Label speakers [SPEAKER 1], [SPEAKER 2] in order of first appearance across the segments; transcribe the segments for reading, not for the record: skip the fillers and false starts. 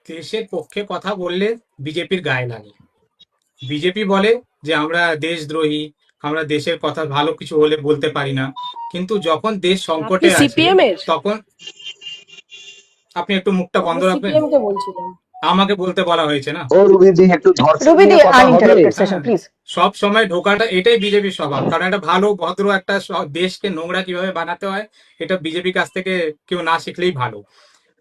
[SPEAKER 1] দেশের পক্ষে কথা বললে বিজেপির গায়ে লাগে। বিজেপি বলে যে আমরা দেশদ্রোহী, আমরা দেশের কথা ভালো কিছু হলে বলতে পারি না। কিন্তু যখন দেশ
[SPEAKER 2] আপনি
[SPEAKER 1] সংকটে আছে
[SPEAKER 2] সিপিএম এর?
[SPEAKER 1] তখন আপনি একটু মুখটা বন্ধ
[SPEAKER 2] আমি
[SPEAKER 1] রাখবেন।
[SPEAKER 2] সিপিএম কে বলছিলাম।
[SPEAKER 1] আমাকে বলতে বলা হয়েছে না।
[SPEAKER 3] ও রুবিদি একটু ধর্ষণ
[SPEAKER 4] রুবিদি,
[SPEAKER 3] নিয়ে কথা হবে।
[SPEAKER 4] আনইন্টারাপ্টেড সেশন
[SPEAKER 1] হ্যাঁ,
[SPEAKER 4] প্লিজ।
[SPEAKER 1] সব সময় ঢোকাটা এটাই বিজেপির স্বভাব। কারণ একটা ভালো ভদ্র একটা দেশকে নোংরা কিভাবে বানাতে হয় এটা বিজেপির কাছ থেকে কেউ না শিখলেই ভালো।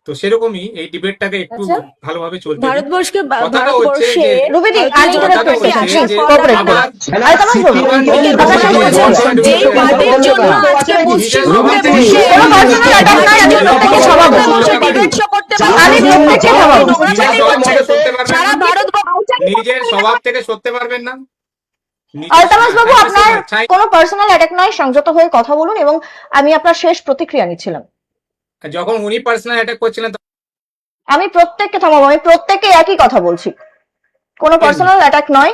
[SPEAKER 1] তো সেরকমই এই ডিবেটটাকে একটু
[SPEAKER 2] আচ্ছা,
[SPEAKER 1] ভালোভাবে চলতে দিন।
[SPEAKER 2] ভারতবর্ষকে
[SPEAKER 1] কথাটা হচ্ছে
[SPEAKER 2] ভারতবর্ষে
[SPEAKER 1] যে
[SPEAKER 4] রুবিদি,
[SPEAKER 2] ভারতীয় জনতা
[SPEAKER 4] আনইন্টারাপ্টেড
[SPEAKER 2] পার্টি
[SPEAKER 4] সেশন
[SPEAKER 2] আছে
[SPEAKER 4] প্লিজ,
[SPEAKER 1] যে
[SPEAKER 4] কোঅপারেট করুন।
[SPEAKER 1] আমার
[SPEAKER 4] আলতামাস বাবু,
[SPEAKER 1] আমার
[SPEAKER 2] উনি
[SPEAKER 1] নিজের
[SPEAKER 4] কথা
[SPEAKER 2] কথা
[SPEAKER 4] শেষ
[SPEAKER 1] সভায়
[SPEAKER 4] করছেন।
[SPEAKER 2] বলছেন যেই বাদের জন্য আজকে পশ্চিমবঙ্গে বসে
[SPEAKER 4] কোনো পার্সোনাল অ্যাটাক নয়, আমি প্রত্যেককে থামাবো।
[SPEAKER 2] ডিবেট শো করতে
[SPEAKER 4] আমি প্রত্যেককে থামাবো।
[SPEAKER 2] সারা ভারত
[SPEAKER 1] নিজের স্বভাব থেকে সরতে পারবেন না।
[SPEAKER 4] আলতামাস বাবু, আপনার
[SPEAKER 1] চাই-
[SPEAKER 4] কোনো পার্সোনাল অ্যাটাক নয়, সংযত হয়ে কথা বলুন এবং আমি আপনার শেষ প্রতিক্রিয়া নিচ্ছিলাম।
[SPEAKER 1] যখন উনি পার্সোনাল অ্যাটাক করছিলেন
[SPEAKER 4] আমি প্রত্যেককে থামাবো, আমি প্রত্যেককে একই কথা বলছি, কোনো পার্সোনাল অ্যাটাক নয়।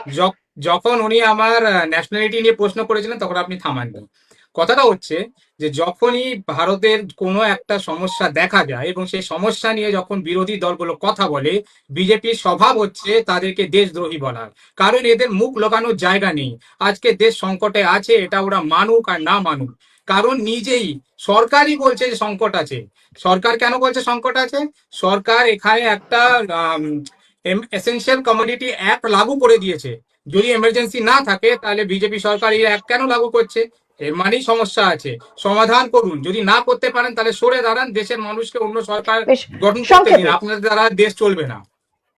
[SPEAKER 1] যখন উনি আমার ন্যাশনালিটি নিয়ে প্রশ্ন করেছিলেন তখন আপনি থামাননি। কথাটা হচ্ছে যে যখনই ভারতের কোনো একটা সমস্যা দেখা যায় এবং সেই সমস্যা নিয়ে যখন বিরোধী দলগুলো কথা বলে, বিজেপির স্বভাব হচ্ছে তাদেরকে দেশদ্রোহী বলার। কারণ এদের মুখ লোকানোর জায়গা নেই। আজকে দেশ সংকটে আছে, এটা ওরা মানুক আর না মানুক। কারণ নিজেই সরকারই বলছে যে সংকট আছে। সরকার কেন বলছে সংকট আছে? সরকার এখানে একটা এসেনশিয়াল কমোডিটি অ্যাক্ট লাগু করে দিয়েছে। যদি এমার্জেন্সি না থাকে তাহলে বিজেপি সরকার এই অ্যাক্ট কেন লাগু করছে? এর মানেই সমস্যা আছে, সমাধান করুন। যদি না করতে পারেন তাহলে সরে দাঁড়ান, দেশের মানুষকে অন্য সরকার
[SPEAKER 4] বেশ,
[SPEAKER 1] গঠন করতে দিন,
[SPEAKER 4] সংক্ষেপে।
[SPEAKER 1] আপনাদের দ্বারা দেশ চলবে না।